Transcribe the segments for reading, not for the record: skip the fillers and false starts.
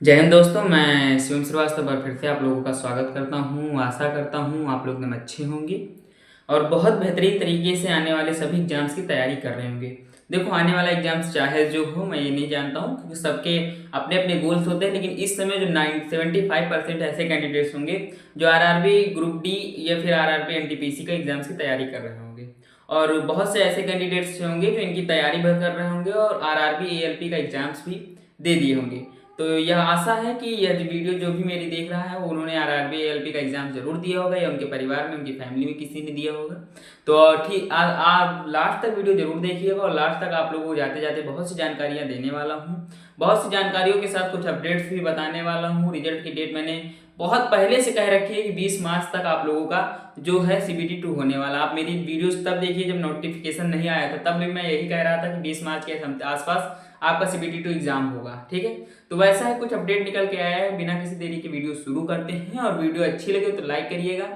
जय हिंद दोस्तों, मैं शिवम श्रीवास्तव बार फिर से आप लोगों का स्वागत करता हूँ। आशा करता हूँ आप लोग एकदम अच्छे होंगे और बहुत बेहतरीन तरीके से आने वाले सभी एग्ज़ाम्स की तैयारी कर रहे होंगे। देखो, आने वाला एग्ज़ाम्स चाहे जो हो, मैं ये नहीं जानता हूँ क्योंकि सबके अपने-अपने गोल्स होते हैं, लेकिन इस समय जो 75% ऐसे कैंडिडेट्स होंगे जो आरआरबी, ग्रुप डी या फिर आरआरबी एनटीपीसी का एग्ज़ाम्स की तैयारी कर रहे होंगे। और बहुत से ऐसे कैंडिडेट्स होंगे जो इनकी तैयारी भी कर रहे होंगे और आरआरबी, एएलपी का एग्ज़ाम्स भी दे दिए होंगे। तो यह आशा है कि यह जो वीडियो जो भी मेरी देख रहा है वो उन्होंने आरआरबी एएलपी का एग्ज़ाम ज़रूर दिया होगा या उनके परिवार में, उनकी फैमिली में किसी ने दिया होगा। तो ठीक आप लास्ट तक वीडियो ज़रूर देखिएगा और लास्ट तक आप लोगों को जाते जाते बहुत सी जानकारियाँ देने वाला हूँ। बहुत सी जानकारियों के साथ कुछ अपडेट्स भी बताने वाला हूँ। रिजल्ट की डेट मैंने बहुत पहले से कह रखी है कि 20 मार्च तक आप लोगों का जो है सीबीटी 2 होने वाला। आप मेरी वीडियोस तब देखिए जब नोटिफिकेशन नहीं आया था, तब भी मैं यही कह रहा था कि 20 मार्च के आसपास आपका सीबीटी 2 एग्जाम होगा। ठीक है, तो वैसा है, कुछ अपडेट निकल के आया है। बिना किसी देरी के वीडियो शुरू करते हैं और वीडियो अच्छी लगे तो लाइक करिएगा,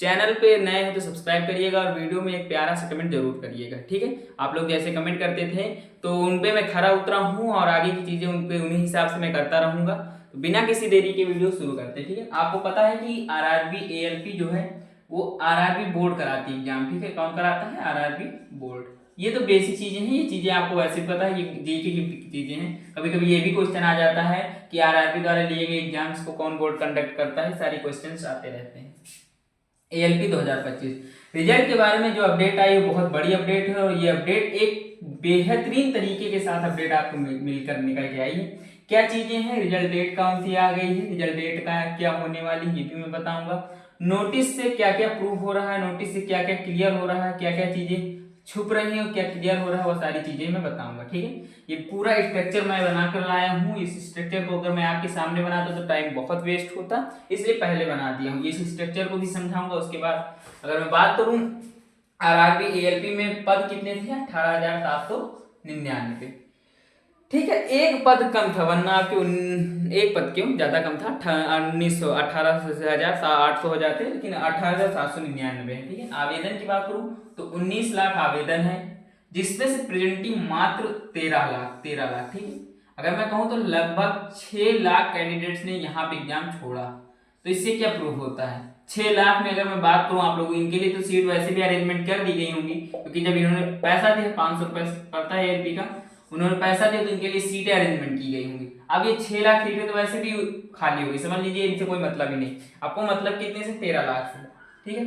चैनल पे नए हैं तो सब्सक्राइब करिएगा और वीडियो में एक प्यारा सा कमेंट जरूर करिएगा। ठीक है, आप लोग जैसे कमेंट करते थे तो उन पे मैं खरा उतरा हूँ और आगे की चीज़ें उन पे उन्हीं हिसाब से मैं करता रहूँगा। तो बिना किसी देरी के वीडियो शुरू करते हैं। ठीक है, आपको पता है कि आरआरबी एएलपी जो है वो आरआरबी बोर्ड कराती है एग्जाम। ठीक है, कौन कराता है? RRB board. ये तो बेसिक चीजें हैं, ये चीजें आपको वैसे भी पता है, ये जीके की चीजें हैं। कभी कभी ये भी क्वेश्चन आ जाता है कि आरआरबी द्वारा लिए गए एग्जाम्स को कौन बोर्ड कंडक्ट करता है, सारी क्वेश्चंस आते रहते हैं। एएलपी 2025 रिजल्ट के बारे में जो अपडेट आई वो बहुत बड़ी अपडेट है और ये अपडेट एक बेहतरीन तरीके के साथ अपडेट आपको मिलकर निकल के आई है। क्या चीजें हैं, रिजल्ट डेट कौन सी आ गई है, रिजल्ट डेट का क्या होने वाली ये भी मैं बताऊंगा। नोटिस से क्या क्या प्रूफ हो रहा है, नोटिस से क्या क्या क्लियर हो रहा है, क्या क्या चीजें छुप रही है और क्या क्लियर हो रहा है, वो सारी चीजें मैं बताऊंगा। ठीक है, ये पूरा स्ट्रक्चर मैं बनाकर लाया हूँ। इस स्ट्रक्चर को अगर मैं आपके सामने बनाता तो टाइम बहुत वेस्ट होता, इसलिए पहले बना दिया हूँ। इस स्ट्रक्चर को भी समझाऊंगा। उसके बाद अगर मैं बात करूँ आरआरबी एएलपी में पद कितने थे, 18,799। ठीक है, एक पद कम था, वरना आपके एक पद क्यों ज्यादा कम था, 1900 18,800 हो जाते, लेकिन 18,799 है। ठीक है, आवेदन की बात करूं तो 19 लाख आवेदन है, जिसमें से प्रेजेंटिंग मात्र 13 लाख। ठीक है, अगर मैं कहूं तो लगभग 6 लाख कैंडिडेट्स ने यहाँ पे एग्जाम छोड़ा। तो इससे क्या प्रूफ होता है? 6 लाख में अगर मैं बात करूं, आप लोगों इनके लिए तो सीट वैसे भी अरेंजमेंट कर दी गई होंगी, क्योंकि जब इन्होंने पैसा दिया 500 रुपए पड़ता है एलपी का, उन्होंने पैसा दिया तो इनके लिए सीटें अरेंजमेंट की गई होंगी। अब ये 6 लाख सीटें तो वैसे भी खाली होगी, समझ लीजिए इनसे कोई मतलब ही नहीं। आपको मतलब कितने से? 13 लाख से। ठीक है,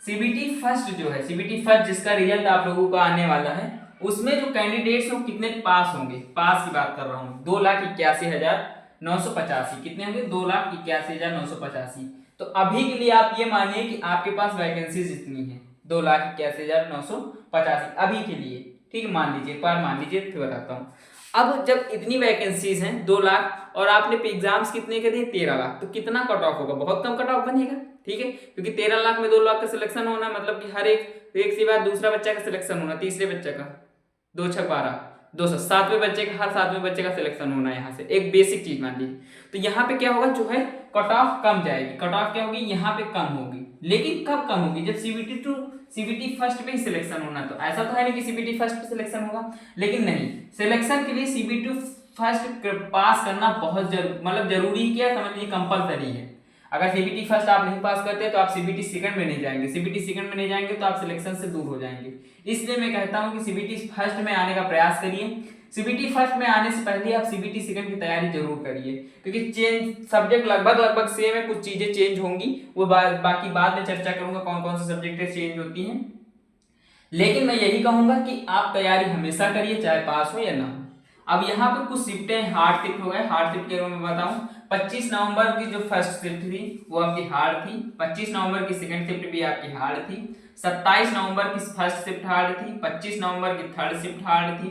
सीबीटी फर्स्ट जो है, सीबीटी फर्स्ट जिसका रिजल्ट आप लोगों का आने वाला है, उसमें जो कैंडिडेट्स हैं कितने पास होंगे, पास की बात कर रहा हूँ, 2,81,985। कितने होंगे? 2,81,985। तो अभी के लिए आप ये मानिए कि आपके पास वैकेंसीज इतनी है, 2,81,985 अभी के लिए। ठीक है, मान लीजिए, एक बार मान लीजिए, फिर बताता हूँ। अब जब इतनी वैकेंसीज हैं 2 लाख और आपने एग्जाम्स कितने के दिए? 13 लाख, तो कितना कट ऑफ होगा? बहुत कम कट ऑफ बनेगा। ठीक है, क्योंकि 13 लाख में 2 लाख का सिलेक्शन होना मतलब कि हर एक से बाद दूसरा बच्चा का सिलेक्शन होना, तीसरे बच्चे का, 2 छक 12, 200, सातवें बच्चे का, हर सातवें बच्चे का सिलेक्शन होना है यहाँ से, एक बेसिक चीज मान लीजिए। तो यहाँ पे क्या होगा, जो है कट ऑफ कम जाएगी, कट ऑफ क्या होगी यहाँ पे? कम होगी। लेकिन कब कम होगी? जब सीबीटी फर्स्ट पे ही सिलेक्शन होना। तो ऐसा तो है नहीं कि सीबीटी फर्स्ट पे सिलेक्शन होगा, लेकिन नहीं, सिलेक्शन के लिए सीबीटी फर्स्ट पास करना बहुत मतलब जरूरी, क्या समझ लीजिए कंपलसरी है। अगर सीबीटी फर्स्ट आप नहीं पास करते तो आप सीबीटी सेकंड में नहीं जाएंगे, सीबीटी सेकंड में नहीं जाएंगे तो आप सिलेक्शन से दूर हो जाएंगे। इसलिए मैं कहता हूं कि सीबीटी फर्स्ट में आने का प्रयास करिए। सीबीटी फर्स्ट में आने से पहले आप सीबीटी सेकंड की तैयारी जरूर करिए, क्योंकि चेंज सब्जेक्ट लगभग सेम है, कुछ चीजें चेंज होंगी, वो बाकी बाद में चर्चा करूंगा कौन कौन से सब्जेक्ट चेंज होती हैं। लेकिन मैं यही कहूंगा कि आप तैयारी हमेशा करिए, चाहे पास हो या ना हो। अब यहाँ पे कुछ शिफ्टें हार्ड शिफ्ट हो गए। हार्ड शिफ्ट के बारे में बताऊं, 25 नवंबर की जो फर्स्ट शिफ्ट थी वो आपकी हार्ड थी, 25 नवंबर की सेकंड शिफ्ट भी आपकी हार्ड थी, 27 नवंबर की फर्स्ट शिफ्ट हार्ड थी, 25 नवंबर की थर्ड शिफ्ट हार्ड थी,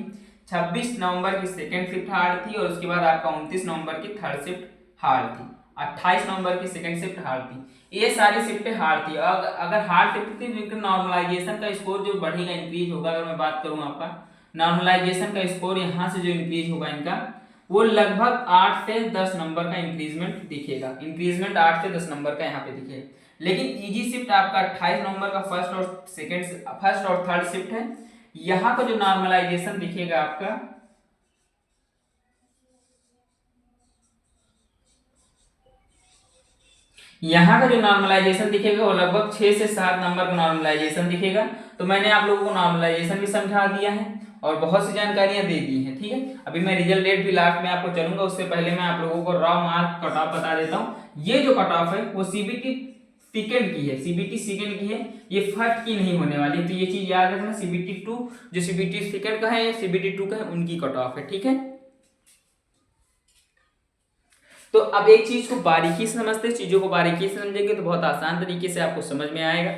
26 नवंबर की सेकंड शिफ्ट हार्ड थी और उसके बाद आपका 29 नवंबर की थर्ड शिफ्ट हार्ड थी, 28 नवंबर की सेकंड शिफ्ट हार्ड थी। ये सारी शिफ्टें हार्ड थी। अगर हार्ड शिफ्ट थी तो नॉर्मलाइजेशन का स्कोर जो बढ़ेगा, इंक्रीज होगा, अगर मैं बात करूं आपका नॉर्मलाइजेशन का स्कोर यहाँ से जो इंक्रीज होगा इनका, वो लगभग 8 से 10 नंबर का इंक्रीजमेंट दिखेगा। इंक्रीजमेंट 8 से 10 नंबर का यहाँ पे दिखेगा। लेकिन इजी शिफ्ट आपका 28 नवंबर का फर्स्ट और थर्ड शिफ्ट है। यहाँ का जो नॉर्मलाइजेशन दिखेगा आपका यहाँ का जो नॉर्मलाइजेशन दिखेगा वो लगभग 6 से 7 नंबर का नॉर्मलाइजेशन दिखेगा। तो मैंने आप लोगों को नॉर्मलाइजेशन भी समझा दिया है और बहुत सी जानकारियां दे दी हैं, ठीक है। अभी मैं रिजल्ट डेट भी लास्ट में आपको चलूंगा, उससे पहले मैं आप लोगों को रॉ मार्क कट ऑफ बता देता हूँ। ये जो कट ऑफ है वो सीबीटी सेकेंड की है, सीबीटी सेकेंड की है, ये फर्स्ट की नहीं होने वाली। तो ये चीज याद रखना, सीबीटी 2 जो सीबीटी सेकेंड का है या सीबीटी 2 का है उनकी कट ऑफ है, ठीक है। तो अब एक चीज को बारीकी से समझते हैं, चीजों को बारीकी से समझेंगे तो बहुत आसान तरीके से आपको समझ में आएगा।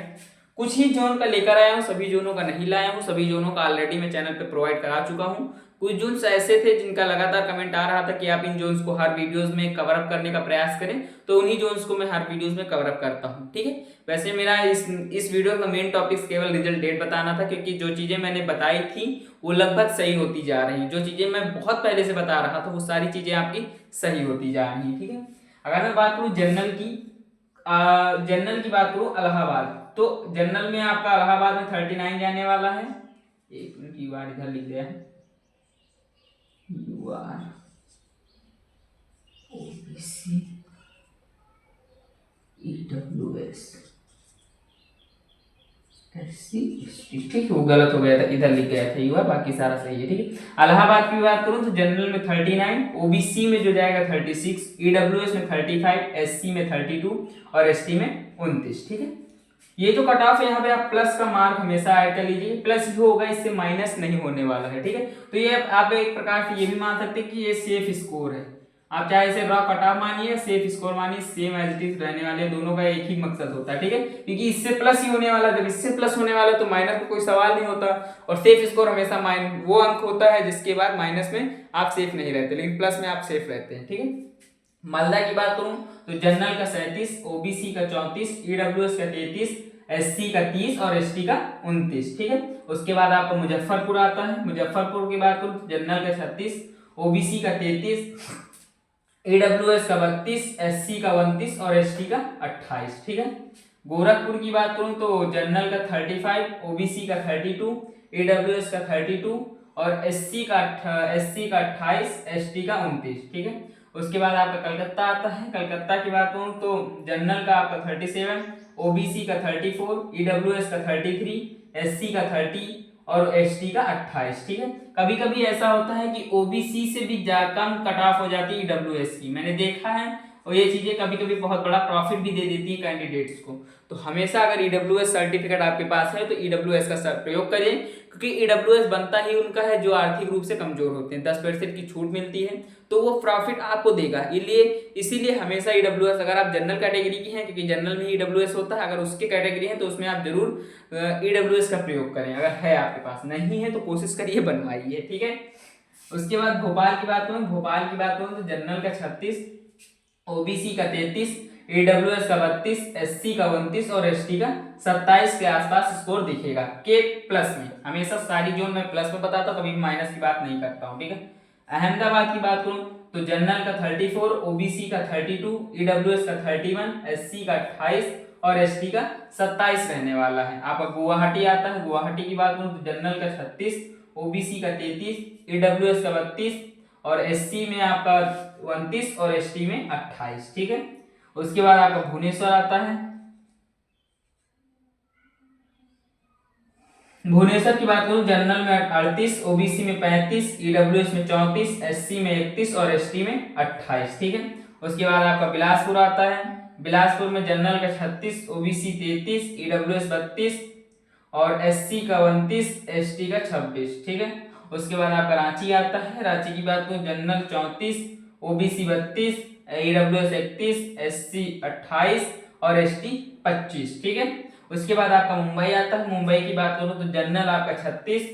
कुछ ही जोन का लेकर आया हूँ, सभी जोनों का नहीं लाया हूँ। सभी जोनों का ऑलरेडी मैं चैनल पे प्रोवाइड करा चुका हूँ। कुछ जोन्स ऐसे थे जिनका लगातार कमेंट आ रहा था कि आप इन जोन्स को हर वीडियोस में कवर अप करने का प्रयास करें, तो उन्हीं जोन्स को मैं हर वीडियोस में कवर अप करता हूँ, ठीक है। वैसे मेरा इस वीडियो का मेन टॉपिक केवल रिजल्ट डेट बताना था, क्योंकि जो चीजें मैंने बताई थी वो लगभग सही होती जा रही हैं। जो चीजें मैं बहुत पहले से बता रहा था वो सारी चीजें आपकी सही होती जा रही हैं, ठीक है। अगर मैं बात करूँ जनरल की बात करूँ इलाहाबाद, तो जनरल में आपका इलाहाबाद में 39 जाने वाला है। एक मिनट, यू आर इधर लिख दिया है, यू आर ओबीसी ईडब्ल्यूएस ठीक है, वो गलत हो गया था, इधर लिख गया था यू आर, बाकी सारा सही है, ठीक है। इलाहाबाद की बात करूं तो जनरल में 39, ओबीसी में जो जाएगा 36, ईडब्ल्यूएस में 35, एससी में 32 और एसटी में 29, ठीक है। ये जो कट ऑफ है यहाँ पे आप प्लस का मार्क हमेशा ऐड कर लीजिए, प्लस ही होगा, इससे माइनस नहीं होने वाला है, ठीक है। तो ये आप एक प्रकार से ये भी मान सकते हैं कि ये सेफ स्कोर है। आप चाहे इसे रॉ कट ऑफ मानिए, सेफ स्कोर मानिए, सेम एज इट इज रहने वाले, दोनों का एक ही मकसद होता है, ठीक है। क्योंकि इससे प्लस ही होने वाला, जब इससे प्लस होने वाला तो माइनस का कोई सवाल नहीं होता। और सेफ स्कोर हमेशा वो अंक होता है जिसके बाद माइनस में आप सेफ नहीं रहते, लेकिन प्लस में आप सेफ रहते हैं, ठीक है। मालदा की बात करूं तो जनरल का 37, ओबीसी का 34, ईडब्ल्यूएस का 33, एससी का 30 और एसटी का 29, ठीक है। उसके बाद आपका मुजफ्फरपुर आता है। मुजफ्फरपुर की बात करूं तो जनरल का 36, ओबीसी का 33, ईडब्ल्यूएस का 32, एससी का 29 और एसटी का 28, ठीक है। गोरखपुर की बात करूं तो जनरल का 35, ओबीसी का 32, ईडब्ल्यूएस का 32 और एससी का 28, एसटी का 29, ठीक है। उसके बाद आपका कलकत्ता आता है। कलकत्ता की बात करूं तो जनरल का आपका 37, ओबीसी का 34, ईडब्ल्यूएस का 33, एससी का 30 और एसटी का 28, ठीक है। कभी कभी ऐसा होता है कि ओबीसी से भी कम कट ऑफ हो जाती है ईडब्ल्यूएस की, मैंने देखा है। और ये चीजें कभी कभी बहुत बड़ा प्रॉफिट भी दे देती है कैंडिडेट्स को। तो हमेशा अगर ईडब्ल्यूएस सर्टिफिकेट आपके पास है तो ईडब्ल्यूएस का प्रयोग करिए, क्योंकि ईडब्ल्यूएस बनता ही उनका है जो आर्थिक रूप से कमजोर होते हैं। 10% की छूट मिलती है तो वो प्रॉफिट आपको देगा। इसीलिए हमेशा ईडब्ल्यूएस, अगर आप जनरल कैटेगरी की हैं, क्योंकि जनरल में ईडब्ल्यूएस होता है, अगर उसके कैटेगरी है तो उसमें आप जरूर ईडब्ल्यूएस का प्रयोग करें। अगर है आपके पास, नहीं है तो कोशिश करिए बनवाइए, ठीक है। उसके बाद भोपाल की बात करूँ, भोपाल की बात करूँ तो जनरल का 36, ओबीसी का 33, ईडब्ल्यूएस का 32, एससी का 29 और एसटी का 27 के आसपास स्कोर दिखेगा के प्लस में। हमेशा सारी जोन में प्लस में बताता हूं, कभी भी माइनस की बात नहीं करता हूं, ठीक है। अहमदाबाद की बात करूं तो जनरल का 34, ओबीसी का 32, ईडब्ल्यूएस का 31, एससी का 28 और एसटी का 27 रहने वाला है। आपका गुवाहाटी आता है। गुवाहाटी की बात करूं तो जनरल का 36, ओबीसी का 33, ईडब्ल्यूएस का 32 और एससी में आपका 29 और एसटी में 28, ठीक है। उसके बाद आपका भुवनेश्वर आता है। भुवनेश्वर की बात करूं जनरल में 38, ओबीसी में 35, ईडब्ल्यूएस में 34, एससी में 31 और एसटी में 28, ठीक है। उसके बाद आपका बिलासपुर आता है। बिलासपुर में जनरल का 36, ओबीसी 33, ईडब्ल्यूएस 32 और एससी का 29, एसटी का 26, ठीक है। उसके बाद आपका रांची आता है। रांची की बात करूं जनरल 34, ओबीसी 32, ईडब्ल्यूएस 31, एससी 28 और एसटी 25, ठीक है। उसके बाद आपका मुंबई आता है। मुंबई की बात करूं तो जनरल आपका 36,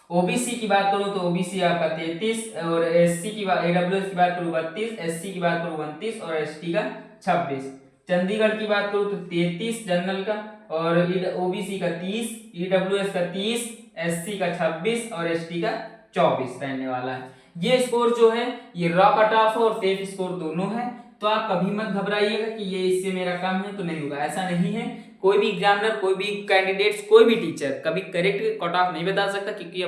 ओबीसी की बात करूं तो ओबीसी आपका 33 और एससी की बात, ईडब्ल्यूएस की बात करूं 32, एससी की बात करूं 29 और एसटी का 26। चंडीगढ़ की बात करूं तो 33 जनरल का और ओबीसी का 30, ईडब्ल्यूएस का 30, एससी का 26 और एसटी का 24 रहने वाला है। ये स्कोर जो है ये रॉ कट ऑफ और सेफ स्कोर दोनों है। तो आप कभी मत घबराइएगा कि ये इससे मेरा कम है तो नहीं होगा, ऐसा नहीं है। कोई भी एग्जामिनर, कोई भी कैंडिडेट्स, कोई भी टीचर कभी करेक्ट कट ऑफ नहीं बता सकता, क्योंकि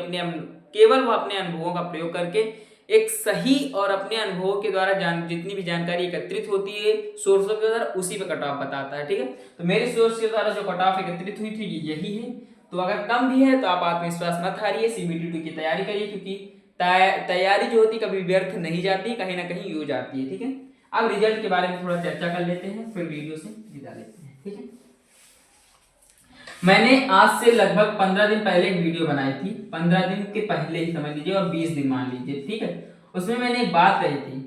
केवल वो अपने अनुभवों का प्रयोग करके एक सही और अपने अनुभवों के द्वारा जितनी भी जानकारी एकत्रित होती है सोर्सों के द्वारा, उसी पे कट ऑफ बताता है। ठीक है, तो मेरे सोर्स के द्वारा जो कट ऑफ एकत्रित हुई थी यही है। तो अगर कम भी है तो आप आत्मविश्वास मत हारिए, CBT 2 की तैयारी करिए, क्योंकि तैयारी जो होती कभी व्यर्थ नहीं जाती, कहीं ना कहीं यूज आती है। ठीक है, अब रिजल्ट के बारे में थोड़ा चर्चा कर लेते हैं, फिर वीडियो से विदा लेते हैं। ठीक है, मैंने आज से लगभग 15 दिन पहले एक वीडियो बनाई थी, 15 दिन के पहले ही समझ लीजिए, और 20 दिन मान लीजिए। ठीक है, उसमें मैंने एक बात कही थी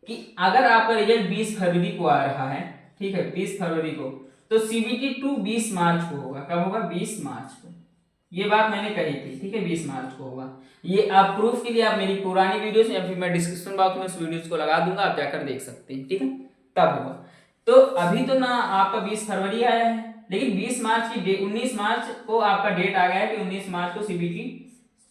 कि अगर आपका रिजल्ट 20 फरवरी को आ रहा है, ठीक है 20 फरवरी को, तो CBT 2 20 मार्च को होगा। कब होगा? 20 मार्च को। ये बात मैंने कही थी। ठीक है, 20 मार्च को होगा। ये आप प्रूफ के लिए आप मेरी पुरानी वीडियोस या फिर मैं डिस्क्रिप्शन बॉक्स में उस वीडियोस को लगा दूंगा, आप जाकर देख सकते हैं। ठीक है, तब होगा। तो अभी तो ना आपका 20 फरवरी आया है, लेकिन 20 मार्च की 19 मार्च को आपका डेट आ गया है कि 19 मार्च को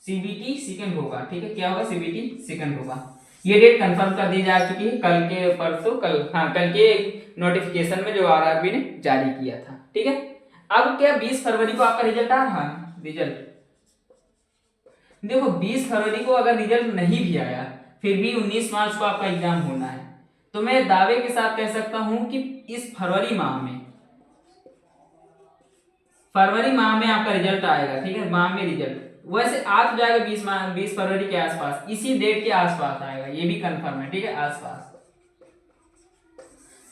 CBT सेकंड होगा। ठीक है, क्या होगा? CBT सेकंड होगा। ये डेट कंफर्म कर दी जा चुकी है कल के परसों, कल के नोटिफिकेशन में जो RRB ने जारी किया था। ठीक है, अब क्या 20 फरवरी को आपका रिजल्ट आ रहा है? रिजल्ट देखो, 20 फरवरी को अगर रिजल्ट नहीं भी आया, फिर भी 19 मार्च को आपका एग्जाम होना है, तो मैं दावे के साथ कह सकता हूं कि इस फरवरी माह में आपका रिजल्ट आएगा। ठीक है, माह में रिजल्ट वैसे आ तो जाएगा 20 फरवरी के आसपास, इसी डेट के आसपास आएगा, ये भी कंफर्म है। ठीक है, आसपास।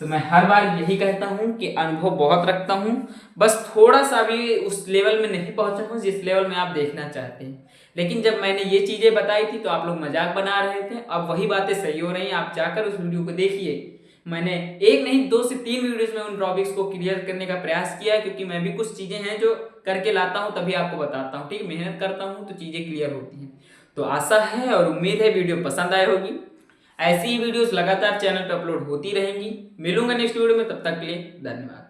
तो मैं हर बार यही कहता हूं कि अनुभव बहुत रखता हूं, बस थोड़ा सा भी उस लेवल में नहीं पहुंचा हूं जिस लेवल में आप देखना चाहते हैं। लेकिन जब मैंने ये चीजें बताई थी तो आप लोग मजाक बना रहे थे, अब वही बातें सही हो रही हैं। आप जाकर उस वीडियो को देखिए, मैंने एक नहीं 2 से 3 वीडियोस में उन टॉपिक्स को क्लियर करने का प्रयास किया है, क्योंकि मैं भी कुछ चीजें हैं जो करके लाता हूं तभी आपको बताता हूं। ठीक है, मेहनत करता हूं तो चीजें क्लियर होती हैं। तो आशा है और उम्मीद है वीडियो पसंद आई होगी। ऐसी ही वीडियोस लगातार चैनल पर अपलोड होती रहेंगी। मिलूंगा नेक्स्ट वीडियो में, तब तक के लिए धन्यवाद।